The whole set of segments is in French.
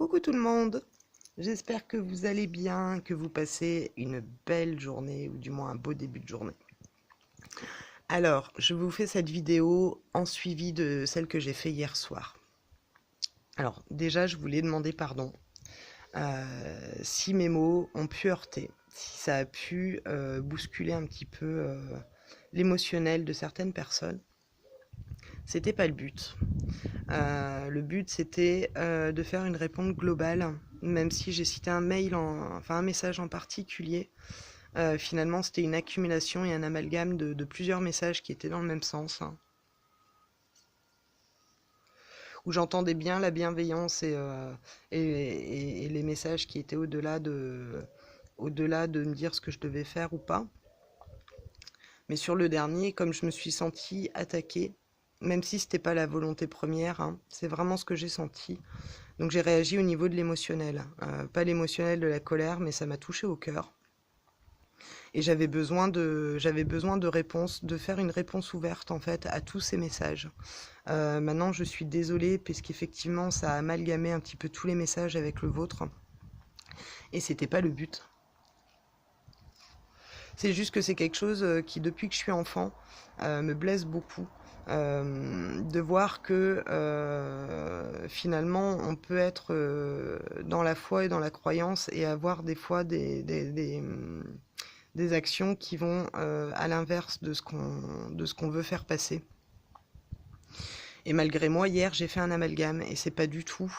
Coucou tout le monde, j'espère que vous allez bien, que vous passez une belle journée ou du moins un beau début de journée. Alors, je vous fais cette vidéo en suivi de celle que j'ai fait hier soir. Alors déjà, je voulais demander pardon si mes mots ont pu heurter, si ça a pu bousculer un petit peu l'émotionnel de certaines personnes. C'était pas le but. Le but c'était de faire une réponse globale, même si j'ai cité un mail, enfin un message en particulier. Finalement c'était une accumulation et un amalgame de plusieurs messages qui étaient dans le même sens, hein, où j'entendais bien la bienveillance et les messages qui étaient au-delà de me dire ce que je devais faire ou pas. Mais sur le dernier, comme je me suis sentie attaquée, même si c'était pas la volonté première, hein, c'est vraiment ce que j'ai senti. Donc j'ai réagi au niveau de l'émotionnel. Pas l'émotionnel de la colère, mais ça m'a touché au cœur. Et j'avais besoin de réponses, de faire une réponse ouverte en fait à tous ces messages. Maintenant je suis désolée parce qu'effectivement ça a amalgamé un petit peu tous les messages avec le vôtre. Et c'était pas le but. C'est juste que c'est quelque chose qui, depuis que je suis enfant, me blesse beaucoup. De voir que finalement on peut être dans la foi et dans la croyance et avoir des fois des actions qui vont à l'inverse de ce qu'on veut faire passer. Et malgré moi, hier j'ai fait un amalgame et c'est pas du tout.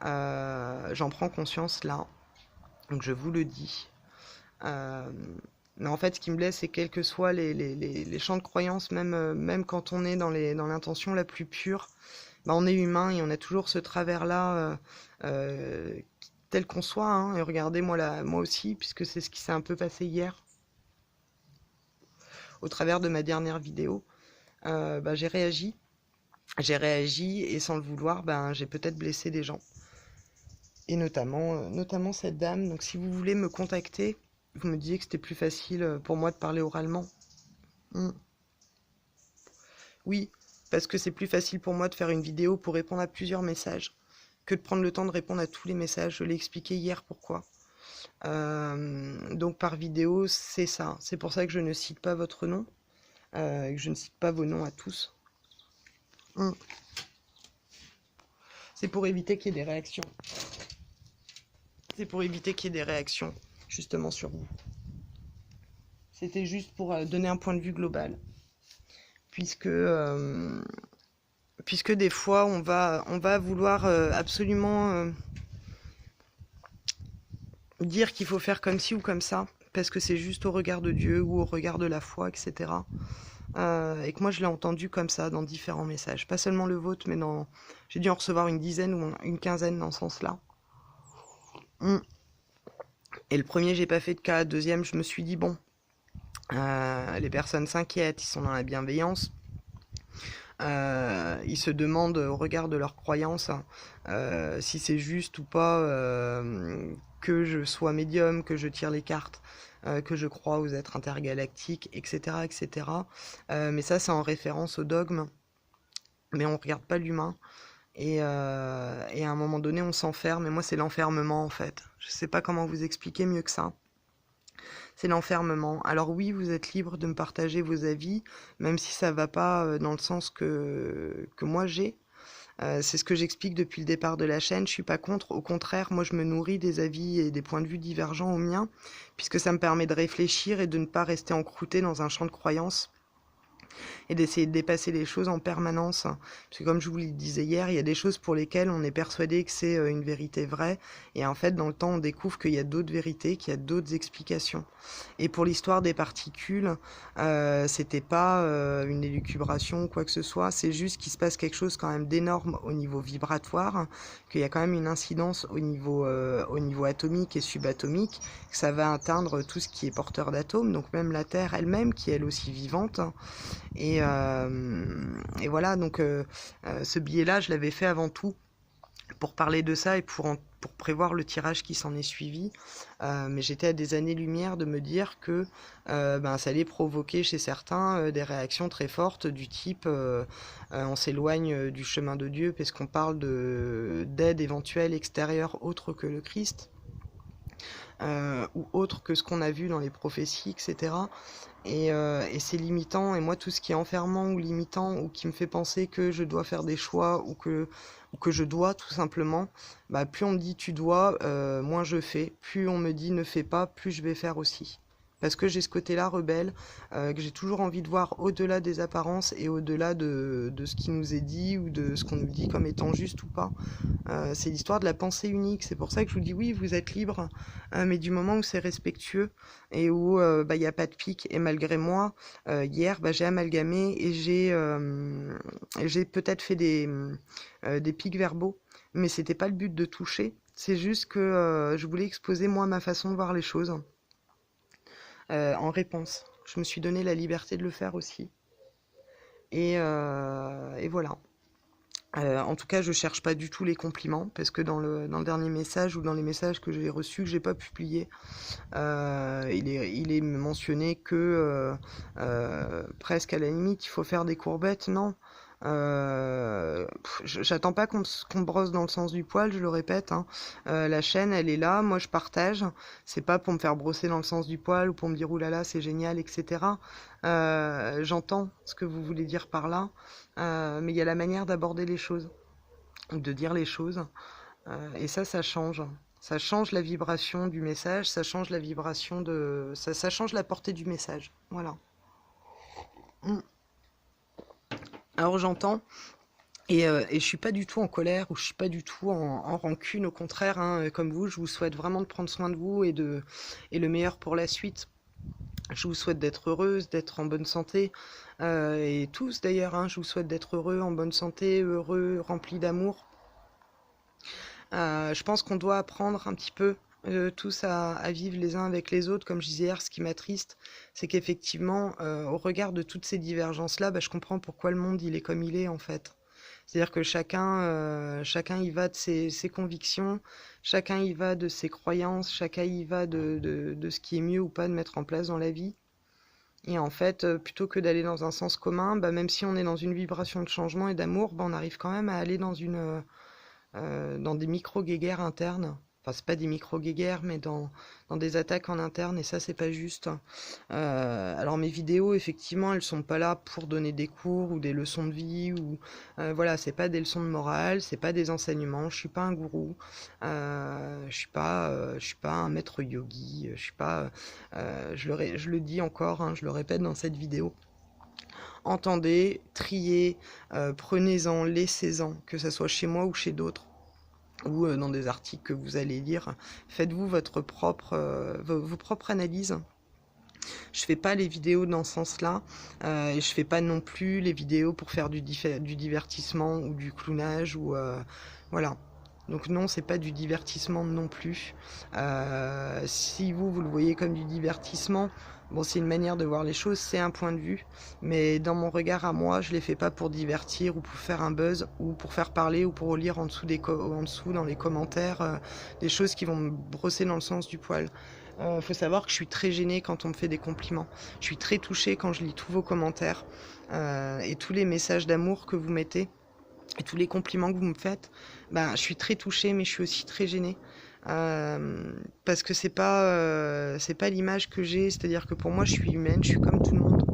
J'en prends conscience là, donc je vous le dis. Mais en fait, ce qui me blesse, c'est quels que soient les champs de croyance, même quand on est dans l'intention la plus pure, bah on est humain et on a toujours ce travers-là, tel qu'on soit. Hein. Et regardez, moi aussi, puisque c'est ce qui s'est un peu passé hier, au travers de ma dernière vidéo, bah, j'ai réagi et sans le vouloir, ben, j'ai peut-être blessé des gens. Et notamment cette dame. Donc si vous voulez me contacter, vous me disiez que c'était plus facile pour moi de parler oralement. Oui, parce que c'est plus facile pour moi de faire une vidéo pour répondre à plusieurs messages que de prendre le temps de répondre à tous les messages. Je l'ai expliqué hier pourquoi. Donc par vidéo, c'est ça. C'est pour ça que je ne cite pas votre nom, que je ne cite pas vos noms à tous. C'est pour éviter qu'il y ait des réactions. C'est pour éviter qu'il y ait des réactions, justement, sur vous. C'était juste pour donner un point de vue global. Puisque des fois, on va vouloir absolument dire qu'il faut faire comme ci ou comme ça, parce que c'est juste au regard de Dieu ou au regard de la foi, etc. Et que moi, je l'ai entendu comme ça dans différents messages. Pas seulement le vôtre, mais j'ai dû en recevoir une dizaine ou une quinzaine dans ce sens-là. Et le premier, j'ai pas fait de cas. Deuxième, je me suis dit, bon, les personnes s'inquiètent, ils sont dans la bienveillance. Ils se demandent au regard de leurs croyances si c'est juste ou pas que je sois médium, que je tire les cartes, que je crois aux êtres intergalactiques, etc. etc. Mais ça, c'est en référence au dogme. Mais on ne regarde pas l'humain. Et à un moment donné, on s'enferme. Et moi, c'est l'enfermement, en fait. Je ne sais pas comment vous expliquer mieux que ça. C'est l'enfermement. Alors oui, vous êtes libre de me partager vos avis, même si ça ne va pas dans le sens que moi j'ai. C'est ce que j'explique depuis le départ de la chaîne. Je suis pas contre. Au contraire, moi, je me nourris des avis et des points de vue divergents aux miens, puisque ça me permet de réfléchir et de ne pas rester encrouté dans un champ de croyances. Et d'essayer de dépasser les choses en permanence. Parce que comme je vous le disais hier, il y a des choses pour lesquelles on est persuadé que c'est une vérité vraie. Et en fait, dans le temps, on découvre qu'il y a d'autres vérités, qu'il y a d'autres explications. Et pour l'histoire des particules, c'était pas une élucubration ou quoi que ce soit. C'est juste qu'il se passe quelque chose quand même d'énorme au niveau vibratoire, qu'il y a quand même une incidence au niveau atomique et subatomique, que ça va atteindre tout ce qui est porteur d'atomes, donc même la Terre elle-même, qui est elle aussi vivante. Et voilà, donc ce billet-là, je l'avais fait avant tout pour parler de ça et pour prévoir le tirage qui s'en est suivi. Mais j'étais à des années-lumière de me dire que ça allait provoquer chez certains des réactions très fortes du type on s'éloigne du chemin de Dieu parce qu'on parle d'aide éventuelle extérieure autre que le Christ. Ou autre que ce qu'on a vu dans les prophéties, etc. Et c'est limitant, et moi tout ce qui est enfermant ou limitant, ou qui me fait penser que je dois faire des choix, ou que je dois tout simplement, plus on me dit tu dois, moins je fais, plus on me dit ne fais pas, plus je vais faire aussi. Parce que j'ai ce côté-là rebelle, que j'ai toujours envie de voir au-delà des apparences et au-delà de ce qui nous est dit ou de ce qu'on nous dit comme étant juste ou pas. C'est l'histoire de la pensée unique. C'est pour ça que je vous dis oui, vous êtes libre, mais du moment où c'est respectueux et où il n'y a pas de pic. Et malgré moi, hier, j'ai amalgamé et j'ai peut-être fait des pics verbaux, mais c'était pas le but de toucher. C'est juste que je voulais exposer moi ma façon de voir les choses en réponse. Je me suis donné la liberté de le faire aussi. Et voilà. En tout cas, je cherche pas du tout les compliments, parce que dans le dernier message ou dans les messages que j'ai reçus, que j'ai pas publiés, il est mentionné que presque à la limite, il faut faire des courbettes. Non. J'attends pas qu'on me brosse dans le sens du poil, je le répète, hein. La chaîne, elle est là, moi je partage. C'est pas pour me faire brosser dans le sens du poil ou pour me dire oulala, c'est génial, etc. J'entends ce que vous voulez dire par là, mais il y a la manière d'aborder les choses, de dire les choses, et ça change. Ça change la vibration du message, ça change la vibration ça change la portée du message. Voilà. Alors j'entends, et je suis pas du tout en colère, ou je suis pas du tout en rancune, au contraire, hein, comme vous, je vous souhaite vraiment de prendre soin de vous et le meilleur pour la suite. Je vous souhaite d'être heureuse, d'être en bonne santé, et tous d'ailleurs, hein, je vous souhaite d'être heureux, en bonne santé, heureux, rempli d'amour. Je pense qu'on doit apprendre un petit peu tous à vivre les uns avec les autres. Comme je disais hier, ce qui m'attriste, c'est qu'effectivement, au regard de toutes ces divergences-là, je comprends pourquoi le monde il est comme il est en fait. C'est-à-dire que chacun y va de ses convictions, chacun y va de ses croyances, chacun y va de ce qui est mieux ou pas de mettre en place dans la vie. Et en fait, plutôt que d'aller dans un sens commun, même si on est dans une vibration de changement et d'amour, on arrive quand même à aller dans des micro-guéguerres internes. Enfin, c'est pas des micro-guéguerres, mais dans des attaques en interne, et ça, c'est pas juste. Alors, mes vidéos, effectivement, elles sont pas là pour donner des cours ou des leçons de vie, ou voilà, c'est pas des leçons de morale, c'est pas des enseignements, je suis pas un gourou, je suis pas un maître yogi, je suis pas, je le dis encore, hein, je le répète dans cette vidéo. Entendez, triez, prenez-en, laissez-en, que ce soit chez moi ou chez d'autres, ou dans des articles que vous allez lire. Faites-vous vos propres analyses. Je fais pas les vidéos dans ce sens-là, et je fais pas non plus les vidéos pour faire du divertissement ou du clownage, ou voilà. Donc non, c'est pas du divertissement non plus. Si vous le voyez comme du divertissement, bon, c'est une manière de voir les choses, c'est un point de vue. Mais dans mon regard à moi, je les fais pas pour divertir ou pour faire un buzz ou pour faire parler ou pour lire en dessous, dans les commentaires des choses qui vont me brosser dans le sens du poil. Faut savoir que je suis très gênée quand on me fait des compliments. Je suis très touchée quand je lis tous vos commentaires et tous les messages d'amour que vous mettez. Et tous les compliments que vous me faites, je suis très touchée, mais je suis aussi très gênée. Parce que c'est pas l'image que j'ai, c'est-à-dire que pour moi, je suis humaine, je suis comme tout le monde.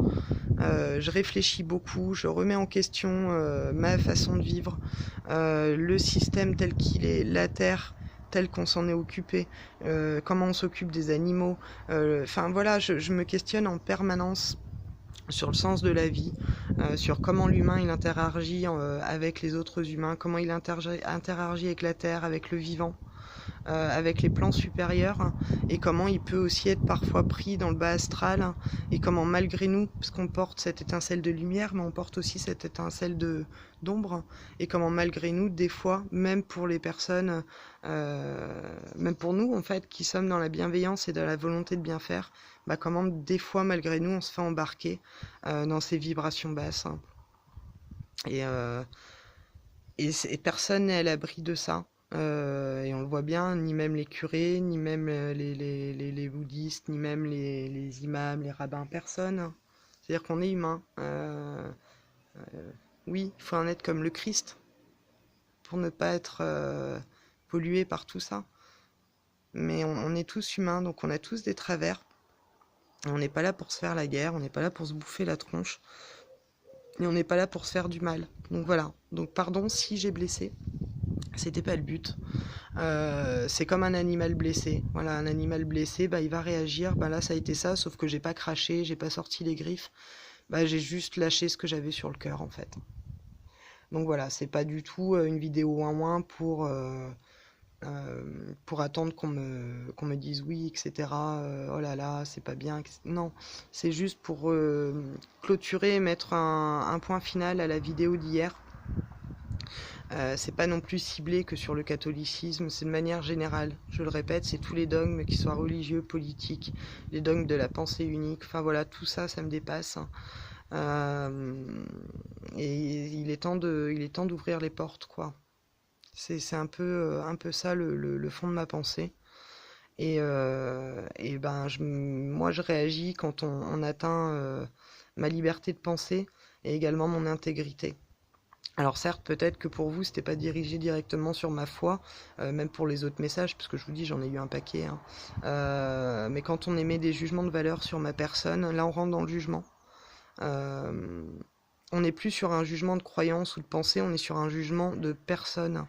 Je réfléchis beaucoup, je remets en question ma façon de vivre, le système tel qu'il est, la Terre telle qu'on s'en est occupé, comment on s'occupe des animaux. Enfin voilà, je me questionne en permanence sur le sens de la vie, sur comment l'humain il interagit avec les autres humains, comment il interagit avec la terre, avec le vivant, avec les plans supérieurs, et comment il peut aussi être parfois pris dans le bas astral, et comment malgré nous, parce qu'on porte cette étincelle de lumière, mais on porte aussi cette étincelle d'ombre, et comment malgré nous, des fois, même pour les personnes, même pour nous en fait, qui sommes dans la bienveillance et dans la volonté de bien faire, comment des fois malgré nous on se fait embarquer dans ces vibrations basses. Et Et personne n'est à l'abri de ça. Et on le voit bien, ni même les curés, ni même les bouddhistes, ni même les imams, les rabbins, personne. C'est-à-dire qu'on est humain. Oui, il faut en être comme le Christ pour ne pas être pollué par tout ça. Mais on est tous humains, donc on a tous des travers. On n'est pas là pour se faire la guerre, on n'est pas là pour se bouffer la tronche. Et on n'est pas là pour se faire du mal. Donc voilà. Donc pardon si j'ai blessé. C'était pas le but. C'est comme un animal blessé. Voilà, un animal blessé, bah, il va réagir. Bah, là, ça a été ça, sauf que j'ai pas craché, j'ai pas sorti les griffes. Bah, j'ai juste lâché ce que j'avais sur le cœur, en fait. Donc voilà, c'est pas du tout une vidéo ouin pour attendre qu'on me dise oui, etc. Oh là là, c'est pas bien. Non, c'est juste pour clôturer et mettre un point final à la vidéo d'hier. C'est pas non plus ciblé que sur le catholicisme, c'est de manière générale. Je le répète, c'est tous les dogmes, qu'ils soient religieux, politiques, les dogmes de la pensée unique. Enfin voilà, tout ça, ça me dépasse. Et il est temps d'ouvrir les portes, quoi. C'est un peu ça le fond de ma pensée. Et ben, moi, je réagis quand on atteint ma liberté de penser et également mon intégrité. Alors certes, peut-être que pour vous, c'était pas dirigé directement sur ma foi, même pour les autres messages, parce que je vous dis, j'en ai eu un paquet, hein. Mais quand on émet des jugements de valeur sur ma personne, là, on rentre dans le jugement. Euh, on n'est plus sur un jugement de croyance ou de pensée, on est sur un jugement de personne.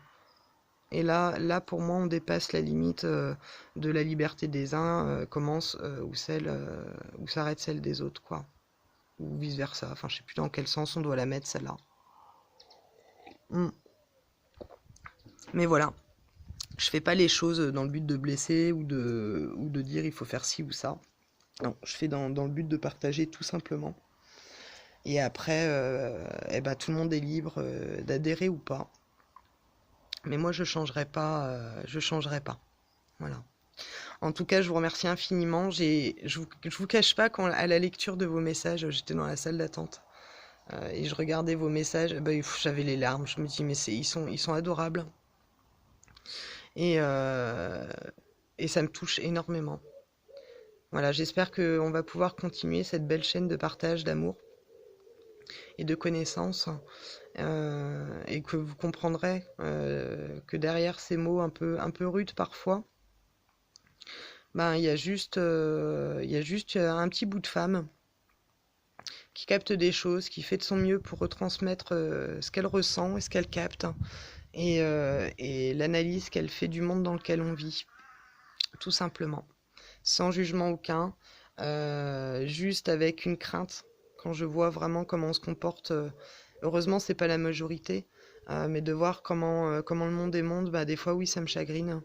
Et là, pour moi, on dépasse la limite de la liberté des uns, commence où s'arrête celle des autres, quoi. Ou vice versa. Enfin, je sais plus dans quel sens on doit la mettre, celle-là. Mm. Mais voilà, je fais pas les choses dans le but de blesser ou de dire il faut faire ci ou ça. Non, je fais dans le but de partager tout simplement. Et après, eh ben, tout le monde est libre d'adhérer ou pas. Mais moi, je changerai pas. Je changerai pas. Voilà. En tout cas, je vous remercie infiniment. Je vous cache pas, quand à la lecture de vos messages, j'étais dans la salle d'attente et je regardais vos messages, ben, j'avais les larmes. Je me dis, mais ils sont adorables. Et, euh, et ça me touche énormément. Voilà, j'espère qu'on va pouvoir continuer cette belle chaîne de partage, d'amour et de connaissances, et que vous comprendrez que derrière ces mots un peu rudes parfois, ben, il y a juste un petit bout de femme qui capte des choses, qui fait de son mieux pour retransmettre ce qu'elle ressent et ce qu'elle capte, et l'analyse qu'elle fait du monde dans lequel on vit, tout simplement. Sans jugement aucun, juste avec une crainte quand je vois vraiment comment on se comporte. Heureusement, c'est pas la majorité, mais de voir comment le monde est monde, bah, des fois, oui, ça me chagrine.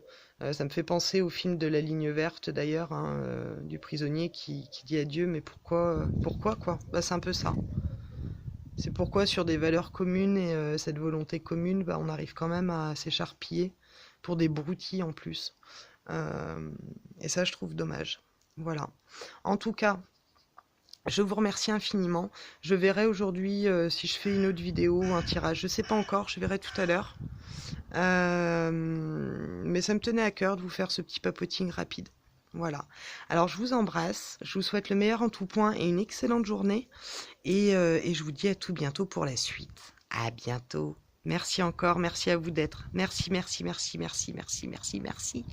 Ça me fait penser au film de La Ligne Verte, d'ailleurs, hein, du prisonnier qui dit adieu, mais pourquoi quoi? Bah, c'est un peu ça. C'est pourquoi, sur des valeurs communes et cette volonté commune, bah, on arrive quand même à s'écharpiller pour des broutilles en plus. Euh, et ça, je trouve dommage. Voilà. En tout cas, je vous remercie infiniment. Je verrai aujourd'hui si je fais une autre vidéo ou un tirage. Je sais pas encore, je verrai tout à l'heure. Mais ça me tenait à cœur de vous faire ce petit papoting rapide. Voilà. Alors je vous embrasse, je vous souhaite le meilleur en tout point et une excellente journée. Et je vous dis à tout bientôt pour la suite. À bientôt. Merci encore, merci à vous d'être. Merci, merci, merci, merci, merci, merci, merci.